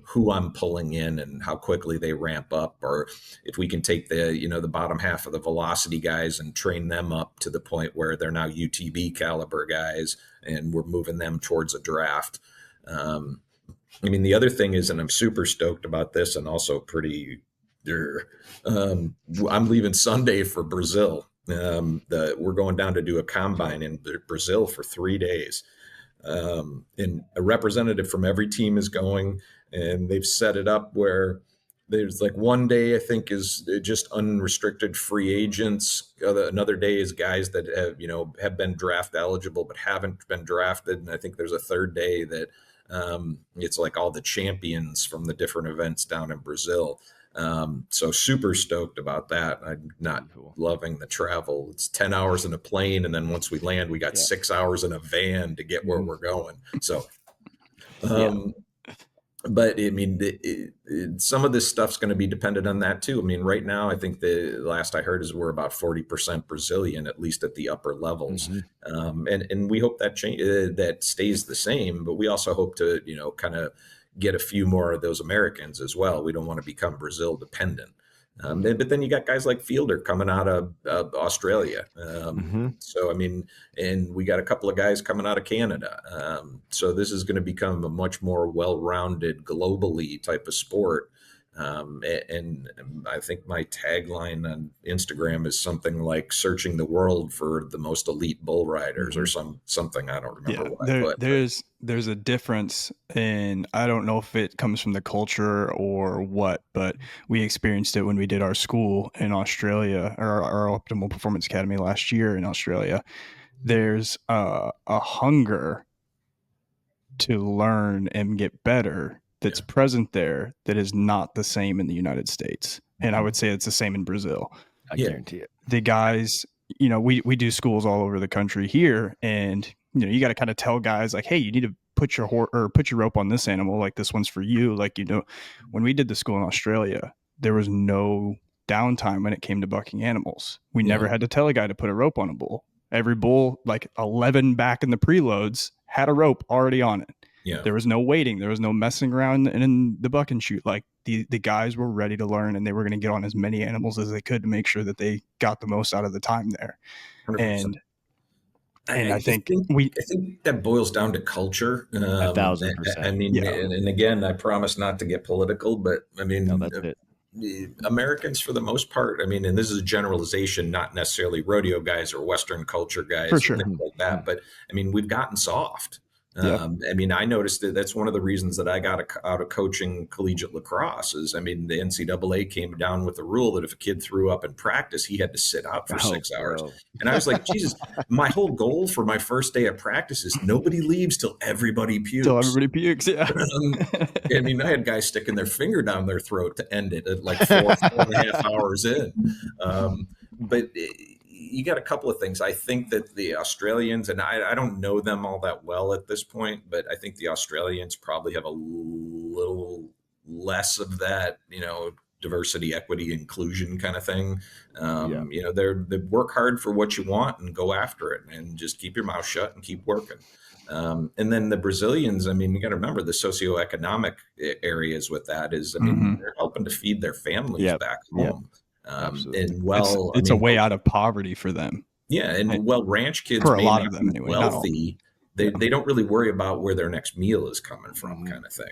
who I'm pulling in and how quickly they ramp up, or if we can take the bottom half of the velocity guys and train them up to the point where they're now UTB caliber guys and we're moving them towards a draft. The other thing is, and I'm super stoked about this and also pretty, I'm leaving Sunday for Brazil. We're going down to do a combine in Brazil for 3 days. And a representative from every team is going, and they've set it up where there's like one day I think is just unrestricted free agents. Another day is guys that have been draft eligible but haven't been drafted. And I think there's a third day that it's like all the champions from the different events down in Brazil. So super stoked about that. I'm not loving the travel. It's 10 hours in a plane. And then once we land, we got 6 hours in a van to get where we're going. So Um, But I mean, some of this stuff's going to be dependent on that too. I mean, right now, I think the last I heard is we're about 40% Brazilian, at least at the upper levels, and we hope that that stays the same. But we also hope to, kind of get a few more of those Americans as well. We don't want to become Brazil dependent. But then you got guys like Fielder coming out of Australia. So, I mean, and we got a couple of guys coming out of Canada. So this is going to become a much more well-rounded, globally type of sport. And I think my tagline on Instagram is something like "searching the world for the most elite bull riders" or something. I don't remember what I put. There's a difference, and I don't know if it comes from the culture or what, but we experienced it when we did our school in Australia, or our Optimal Performance Academy last year in Australia. There's a hunger to learn and get better that's present there that is not the same in the United States. And I would say it's the same in Brazil. I guarantee it. The guys, we do schools all over the country here, and you got to kind of tell guys like, hey, you need to put your rope on this animal, like this one's for you. Like, when we did the school in Australia, there was no downtime when it came to bucking animals. We never had to tell a guy to put a rope on a bull. Every bull, like 11 back in the preloads, had a rope already on it. Yeah. There was no waiting. There was no messing around in the buck and shoot. Like the guys were ready to learn, and they were going to get on as many animals as they could to make sure that they got the most out of the time there. 100%. And I think that boils down to culture. 1,000%. I mean, and again, I promise not to get political, but I mean, that's it. Americans, for the most part, I mean, and this is a generalization, not necessarily rodeo guys or Western culture guys, for sure, things like that. But I mean, we've gotten soft. I mean, I noticed that's one of the reasons that I got out of coaching collegiate lacrosse is, I mean, the NCAA came down with the rule that if a kid threw up in practice, he had to sit out for 6 hours. And I was like, Jesus, my whole goal for my first day of practice is nobody leaves till everybody pukes. Yeah. I mean, I had guys sticking their finger down their throat to end it at like 4.5 hours in. But you got a couple of things. I think that the Australians, and I don't know them all that well at this point, but I think the Australians probably have a little less of that, diversity, equity, inclusion kind of thing. They work hard for what you want and go after it, and just keep your mouth shut and keep working. And then the Brazilians, I mean, you got to remember the socioeconomic areas with that is, I mean, they're helping to feed their families back home. And it's a way out of poverty for them. Yeah, and ranch kids, for a lot of them anyway, wealthy. They don't really worry about where their next meal is coming from, kind of thing.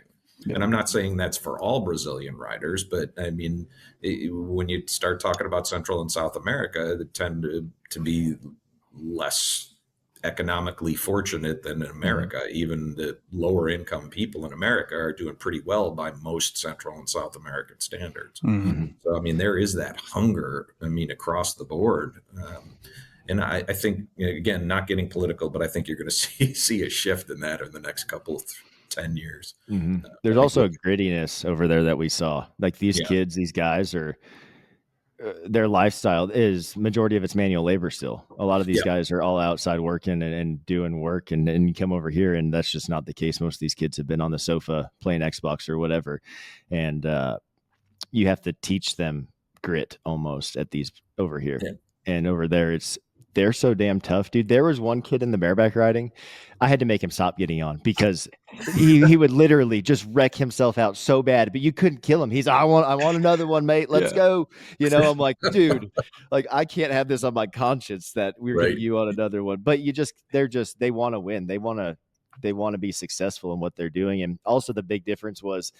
Yeah. And I'm not saying that's for all Brazilian riders, but I mean, when you start talking about Central and South America, they tend to be less economically fortunate than in America. Even the lower income people in America are doing pretty well by most Central and South American standards. So, I mean, there is that hunger, I mean, across the board. And I think, again, not getting political, but I think you're going to see a shift in that in the next couple of 10 years. There's also a grittiness over there that we saw. Like these kids, these guys are, their lifestyle is majority of it's manual labor still. A lot of these guys are all outside working and doing work, and you come over here and that's just not the case. Most of these kids have been on the sofa playing Xbox or whatever. And you have to teach them grit almost at these over here. And over there, they're so damn tough, dude. There was one kid in the bareback riding. I had to make him stop getting on because he would literally just wreck himself out so bad, but you couldn't kill him. He's, I want another one, mate. Let's go. I'm like, dude, like I can't have this on my conscience that we're getting you on another one. But they want to win. They want to be successful in what they're doing. And also the big difference was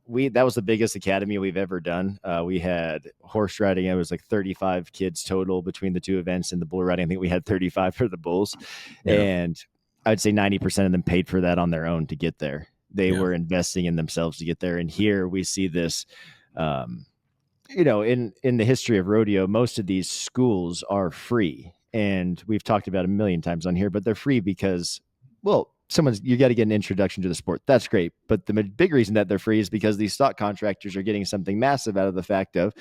that was the biggest academy we've ever done. We had horse riding. It was like 35 kids total between the two events, and the bull riding, I think we had 35 for the bulls. And I'd say 90% of them paid for that on their own to get there. They were investing in themselves to get there. And here we see this, in the history of rodeo, most of these schools are free. And we've talked about a million times on here, but they're free because, you got to get an introduction to the sport. That's great. But the big reason that they're free is because these stock contractors are getting something massive out of the fact of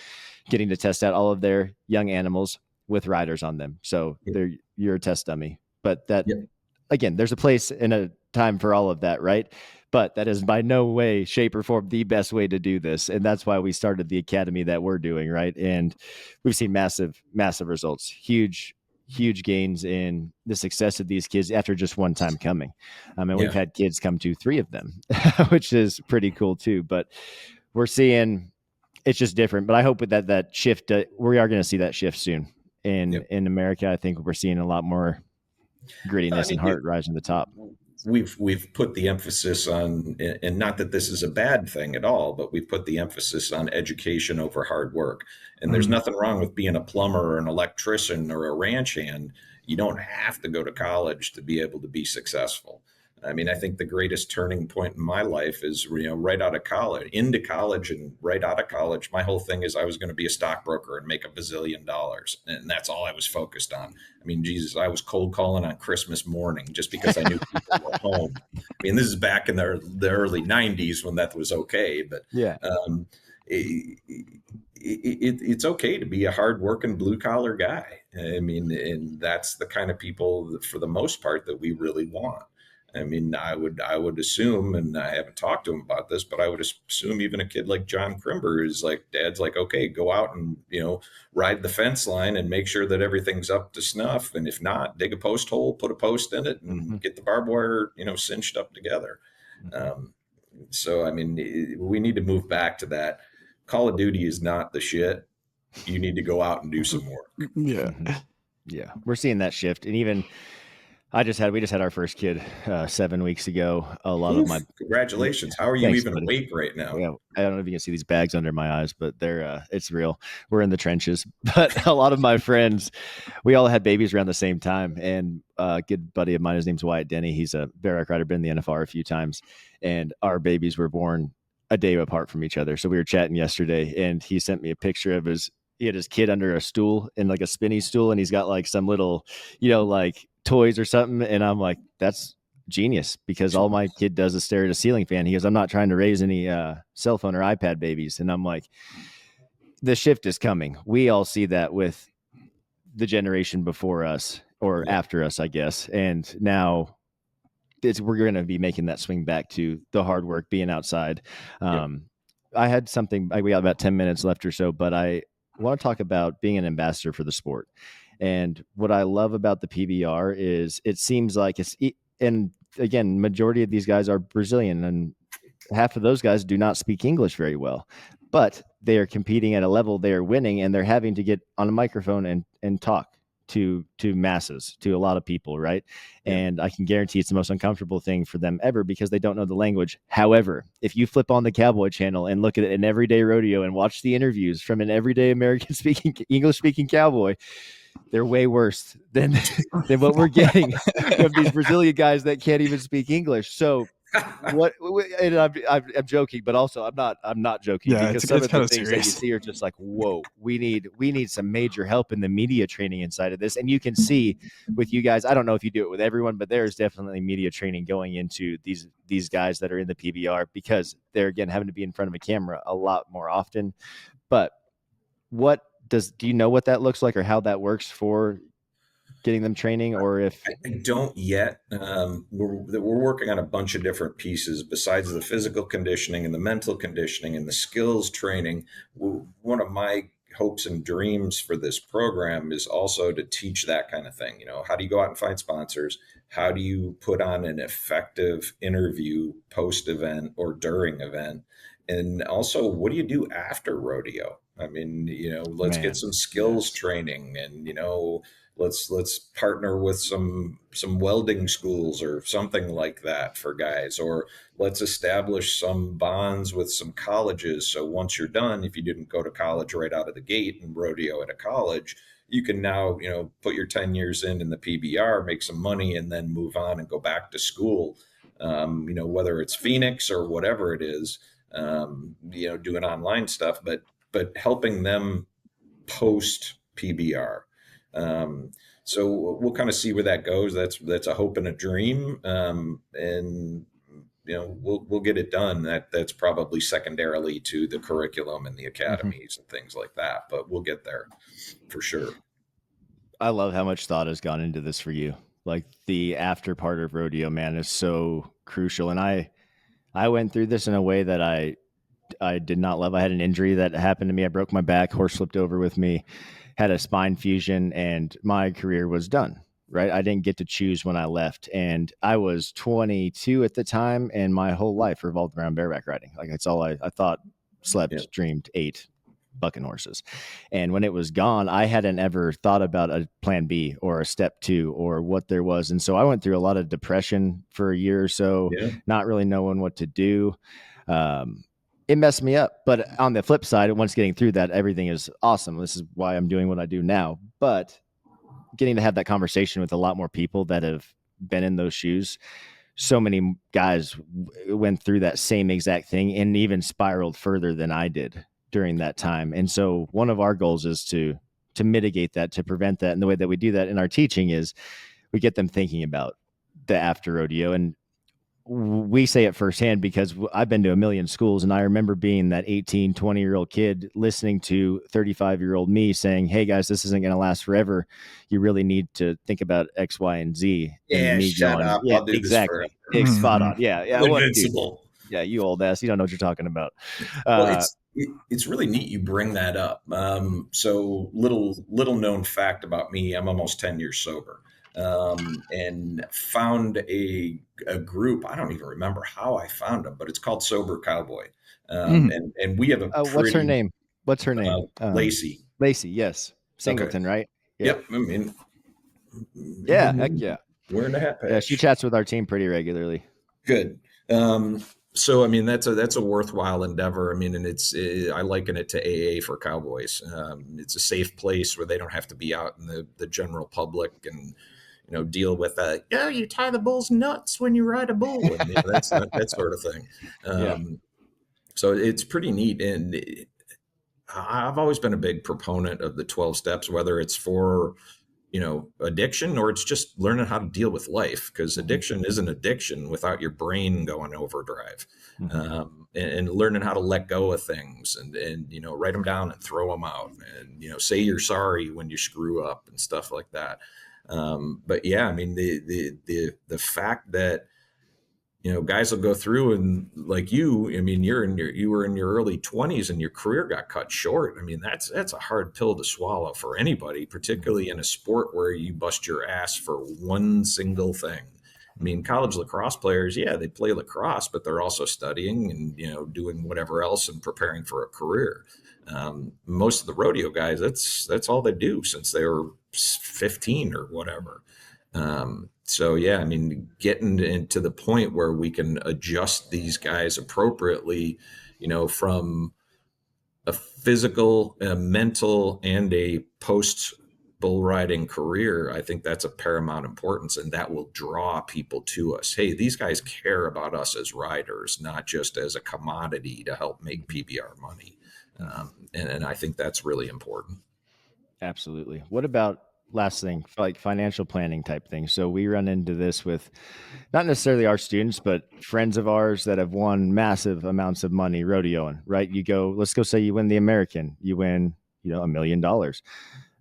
getting to test out all of their young animals with riders on them. So you're a test dummy. But that, again, there's a place in a time for all of that, right? But that is by no way, shape, or form the best way to do this. And that's why we started the academy that we're doing, right? And we've seen massive results, huge gains in the success of these kids after just one time coming. And we've had kids come to 3 of them, which is pretty cool too. But we're seeing it's just different. But I hope with that shift, we are going to see that shift soon in America. I think we're seeing a lot more grittiness and heart rising to the top. We've put the emphasis on, and not that this is a bad thing at all, but we've put the emphasis on education over hard work. And there's nothing wrong with being a plumber or an electrician or a ranch hand. You don't have to go to college to be able to be successful. I mean, I think the greatest turning point in my life is, right out of college, into college and right out of college. My whole thing is I was going to be a stockbroker and make $1 bazillion. And that's all I was focused on. I mean, Jesus, I was cold calling on Christmas morning just because I knew people were home. I mean, this is back in the early 90s when that was okay. But it's okay to be a hardworking blue collar guy. I mean, and that's the kind of people that, for the most part, that we really want. I mean, I would assume, and I haven't talked to him about this, but I would assume even a kid like John Crimber is like, Dad's like, okay, go out and, ride the fence line and make sure that everything's up to snuff. And if not, dig a post hole, put a post in it, and get the barbed wire, cinched up together. So, I mean, we need to move back to that. Call of Duty is not the shit. You need to go out and do some work. Yeah. We're seeing that shift. And even we just had our first kid 7 weeks ago. A lot of my congratulations. How are you even awake right now? Yeah, I don't know if you can see these bags under my eyes, but they're it's real. We're in the trenches. But a lot of my friends, we all had babies around the same time. And a good buddy of mine, his name's Wyatt Denny. He's a barrack rider, been in the NFR a few times, and our babies were born a day apart from each other. So we were chatting yesterday, and he sent me a picture of he had his kid under a stool, in like a spinny stool, and he's got like some little, like toys or something. And I'm like, that's genius, because all my kid does is stare at a ceiling fan. He goes, I'm not trying to raise any cell phone or iPad babies. And I'm like, the shift is coming. We all see that with the before us or after us, I guess. And now we're going to be making that swing back to the hard work, being outside. I had something, we got about 10 minutes left or so, but I want to talk about being an ambassador for the sport. And what I love about the PBR is it seems like and again, majority of these guys are Brazilian, and half of those guys do not speak English very well, but they are competing at a level, they are winning, and they're having to get on a microphone and talk to masses, to a lot of people, right? And I can guarantee it's the most uncomfortable thing for them ever, because they don't know the language. However, if you flip on the Cowboy channel and look at an everyday rodeo and watch the interviews from an everyday English speaking cowboy, they're way worse than what we're getting from these Brazilian guys that can't even speak English. So and I'm joking, but also I'm not joking, because some of the things that you see are just like, whoa, we need some major help in the media training inside of this. And you can see with you guys, I don't know if you do it with everyone, but there's definitely media training going into these guys that are in the PBR, because they're, again, having to be in front of a camera a lot more often. But do you know what that looks like, or how that works for getting them training? Or if I don't yet, we're working on a bunch of different pieces besides the physical conditioning and the mental conditioning and the skills training. One of my hopes and dreams for this program is also to teach that kind of thing. How do you go out and find sponsors? How do you put on an effective interview post event or during event? And also, what do you do after rodeo? I mean, let's get some skills training, and, let's partner with some welding schools or something like that for guys, or let's establish some bonds with some colleges. So once you're done, if you didn't go to college right out of the gate and rodeo at a college, you can now, put your 10 years in the PBR, make some money, and then move on and go back to school. Whether it's Phoenix or whatever it is, doing online stuff, but helping them post PBR. So we'll kind of see where that goes. That's a hope and a dream. And we'll get it done. That's probably secondarily to the curriculum and the academies and things like that, but we'll get there for sure. I love how much thought has gone into this for you. Like the after part of rodeo, man, is so crucial. And I went through this in a way that I did not love. I had an injury that happened to me. I broke my back, horse flipped over with me, had a spine fusion, and my career was done. Right. I didn't get to choose when I left. And I was 22 at the time, and my whole life revolved around bareback riding. Like that's all I thought, slept, dreamed, ate bucking horses. And when it was gone, I hadn't ever thought about a plan B or a step 2 or what there was. And so I went through a lot of depression for a year or so, not really knowing what to do. It messed me up. But on the flip side, once getting through that, everything is awesome. This is why I'm doing what I do now. But getting to have that conversation with a lot more people that have been in those shoes. So many guys went through that same exact thing and even spiraled further than I did during that time. And so one of our goals is to mitigate that, to prevent that. And the way that we do that in our teaching is we get them thinking about the after rodeo. And we say it firsthand because I've been to a million schools, and I remember being that 18, 20-year-old kid listening to 35-year-old me saying, hey guys, this isn't going to last forever. You really need to think about X, Y, and Z. Yeah, me shut going, up. yeah, I'll do exactly. this forever. Spot on. Yeah. I'm invincible. Yeah, you old ass. You don't know what you're talking about. Well, it's really neat you bring that up. So little known fact about me, I'm almost 10 years sober. And found a group. I don't even remember how I found them, but it's called Sober Cowboy. And we have a pretty, what's her name? Lacey. Lacey, yes. Singleton, right? Yeah. Yep. I mean, yeah, heck yeah. Wearing a hat patch. Yeah, she chats with our team pretty regularly. Good. So, I mean, that's a worthwhile endeavor. I mean, and I liken it to AA for Cowboys. It's a safe place where they don't have to be out in the general public and, deal with you tie the bull's nuts when you ride a bull. And, that sort of thing. So it's pretty neat. And I've always been a big proponent of the 12 steps, whether it's for, addiction or it's just learning how to deal with life, because addiction is an addiction without your brain going overdrive. And learning how to let go of things and write them down and throw them out and, say you're sorry when you screw up and stuff like that. But yeah, I mean, the fact that, guys will go through and like you, I mean, you were in your early 20s and your career got cut short. I mean, that's a hard pill to swallow for anybody, particularly in a sport where you bust your ass for one single thing. I mean, college lacrosse players, they play lacrosse, but they're also studying and, doing whatever else and preparing for a career. Most of the rodeo guys, that's all they do since they were 15 or whatever. So yeah, I mean, getting into the point where we can adjust these guys appropriately, from a physical, a mental, and a post bull riding career, I think that's of paramount importance, and that will draw people to us. Hey, these guys care about us as riders, not just as a commodity to help make PBR money. And I think that's really important. Absolutely. What about last thing, like financial planning type thing? So we run into this with not necessarily our students, but friends of ours that have won massive amounts of money rodeoing, right? Let's go say you win the American, you win, $1 million.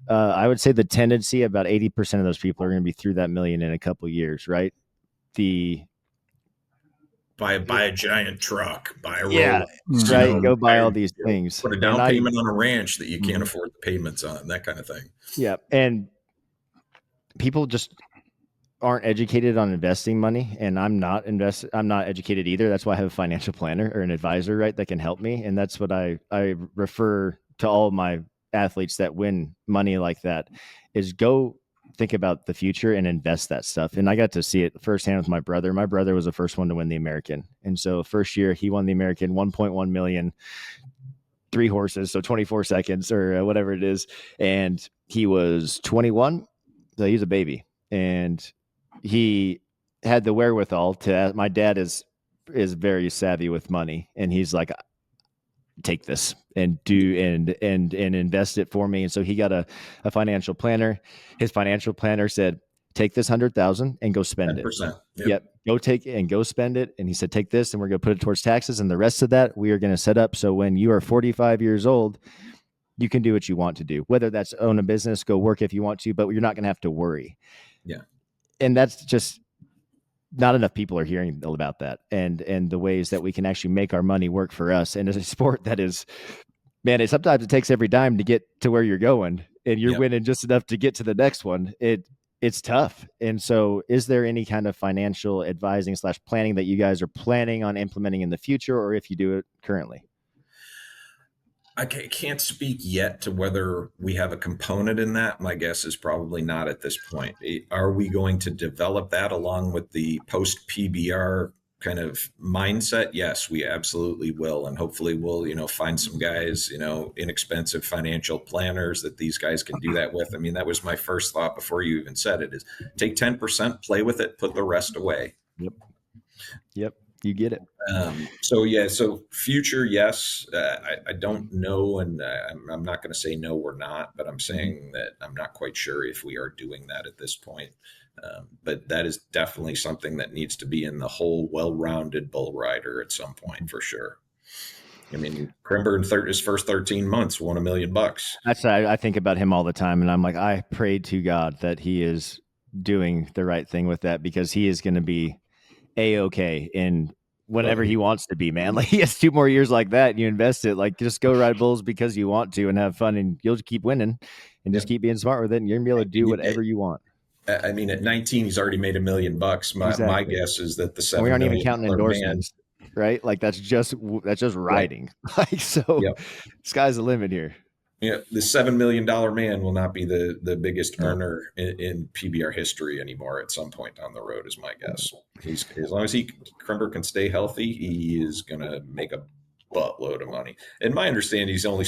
I would say the tendency, about 80% of those people are going to be through that million in a couple of years, right? Buy a giant truck, buy a Rolex, right? Go buy all these things. Put a down payment on a ranch that you can't afford the payments on, that kind of thing. Yeah. And people just aren't educated on investing money, and I'm not educated either. That's why I have a financial planner or an advisor, right, that can help me. And that's what I refer to all of my athletes that win money like that, is go think about the future and invest that stuff. And I got to see it firsthand with my brother. My brother was the first one to win the American. And so first year he won the American, 1.1 million, 3 horses. So 24 seconds or whatever it is. And he was 21. So he's a baby, and he had the wherewithal to, my dad is very savvy with money. And he's like, take this and do and invest it for me. And so he got a financial planner. His financial planner said, take this 100,000 and go spend 10%. it. Yep. Go take it and go spend it. And he said, take this and we're going to put it towards taxes. And the rest of that we are going to set up. So when you are 45 years old, you can do what you want to do, whether that's own a business, go work if you want to, but you're not going to have to worry. Yeah. and that's just not enough people are hearing about that, and the ways that we can actually make our money work for us. And as a sport that is, man, sometimes it takes every dime to get to where you're going, and you're winning just enough to get to the next one. It's tough. And so is there any kind of financial advising / planning that you guys are planning on implementing in the future, or if you do it currently? I can't speak yet to whether we have a component in that. My guess is probably not at this point. Are we going to develop that along with the post PBR kind of mindset? Yes, we absolutely will. And hopefully we'll, find some guys, inexpensive financial planners that these guys can do that with. I mean, that was my first thought before you even said it, is take 10%, play with it, put the rest away. Yep. You get it. So future, yes. I don't know, and I'm not going to say no, we're not, but I'm saying that I'm not quite sure if we are doing that at this point. But that is definitely something that needs to be in the whole well-rounded bull rider at some point, for sure. I mean, Crimber in his first 13 months won $1 million. I think about him all the time, and I'm like, I prayed to God that he is doing the right thing with that, because he is going to be A-okay in whenever he wants to be, man. Like, he has 2 more years like that, and you invest it. Like, just go ride bulls because you want to and have fun, and you'll just keep winning and just keep being smart with it, and you're gonna be able to do whatever you want. I mean, at 19, he's already made $1 million. My guess is that the $7 million. We aren't even counting endorsements, right? Like, that's just riding. Right. Like, so sky's the limit here. Yeah, the $7 million man will not be the biggest earner in PBR history anymore at some point down the road, is my guess. As long as Crimber can stay healthy, he is going to make a buttload of money. And my understanding, he's only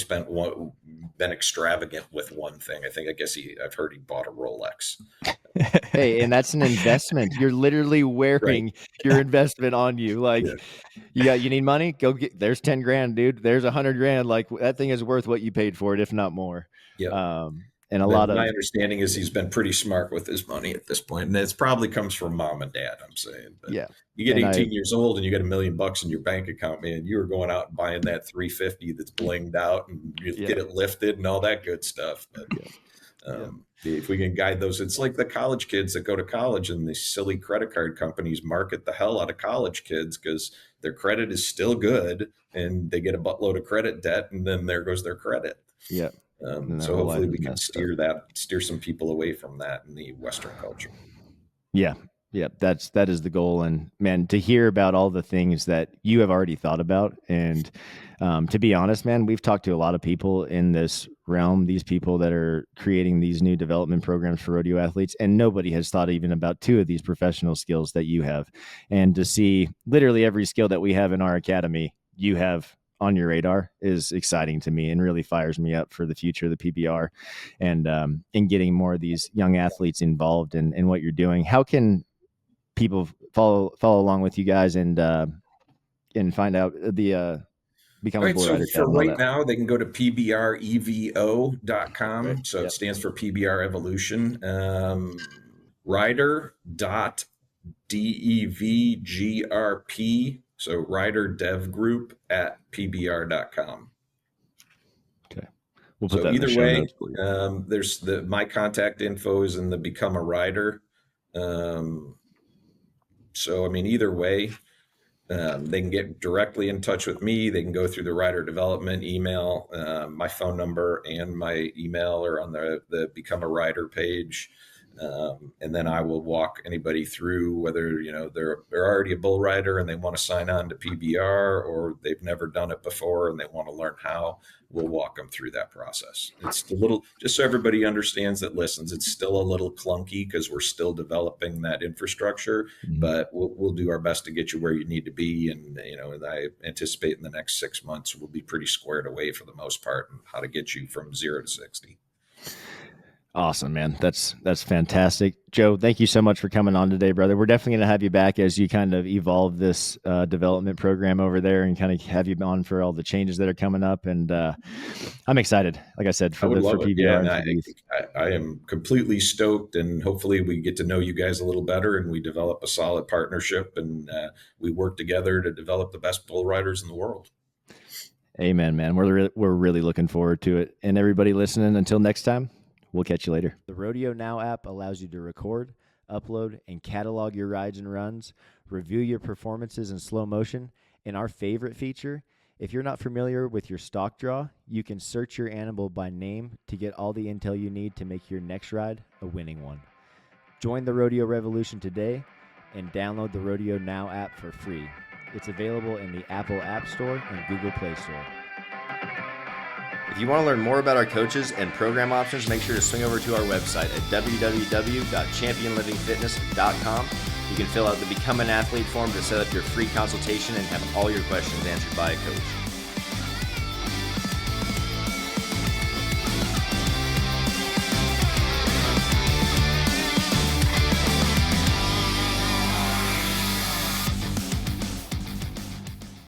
been extravagant with one thing. I've heard he bought a Rolex. Hey, and that's an investment. You're literally wearing your investment on you. Like, you need money? Go get. There's 10 grand, dude. There's 100 grand. Like, that thing is worth what you paid for it, if not more. Yeah. And my understanding is he's been pretty smart with his money at this point, and it probably comes from mom and dad, I'm saying. But you get 18 years old and you got $1 million in your bank account, man. You were going out and buying that 350 that's blinged out, and you get it lifted and all that good stuff. But if we can guide those, it's like the college kids that go to college, and these silly credit card companies market the hell out of college kids because their credit is still good, and they get a buttload of credit debt, and then there goes their credit. Yeah. So hopefully we can steer some people away from that in the Western culture. Yeah. That is the goal. And man, to hear about all the things that you have already thought about, and to be honest, man, we've talked to a lot of people in this realm, these people that are creating these new development programs for rodeo athletes, and nobody has thought even about 2 of these professional skills that you have. And to see literally every skill that we have in our academy, you have on your radar, is exciting to me and really fires me up for the future of the PBR, and in getting more of these young athletes involved in what you're doing. How can people follow along with you guys and find out the become a bull rider? So for right now, they can go to pbrevo.com. Right. So it stands for PBR Evolution. Rider.devgrp. So Rider Dev Group at pbr.com. Okay. We'll put that either in the way, show notes. there's my contact info is in the Become a Rider. So I mean, either way, they can get directly in touch with me. They can go through the Rider Development email. My phone number and my email are on the Become a Rider page. And then I will walk anybody through whether, they're already a bull rider and they want to sign on to PBR, or they've never done it before and they want to learn how. We'll walk them through that process. It's a little, just so everybody understands that listens, it's still a little clunky because we're still developing that infrastructure, but we'll do our best to get you where you need to be. And, and I anticipate in the next 6 months, we'll be pretty squared away for the most part on how to get you from 0 to 60. Awesome, man. That's fantastic. Joe, thank you so much for coming on today, brother. We're definitely going to have you back as you kind of evolve this development program over there, and kind of have you on for all the changes that are coming up. And I'm excited, like I said, for PBR. I am completely stoked, and hopefully we get to know you guys a little better, and we develop a solid partnership, and we work together to develop the best bull riders in the world. Amen, man. We're really looking forward to it. And everybody listening, until next time, we'll catch you later. The Rodeo Now app allows you to record, upload and catalog your rides and runs, review your performances in slow motion, and our favorite feature, if you're not familiar with your stock draw, you can search your animal by name to get all the intel you need to make your next ride a winning one. Join the rodeo revolution today and download the Rodeo Now app for free. It's available in the Apple App Store and Google Play Store. If you want to learn more about our coaches and program options, make sure to swing over to our website at www.championlivingfitness.com. You can fill out the Become an Athlete form to set up your free consultation and have all your questions answered by a coach.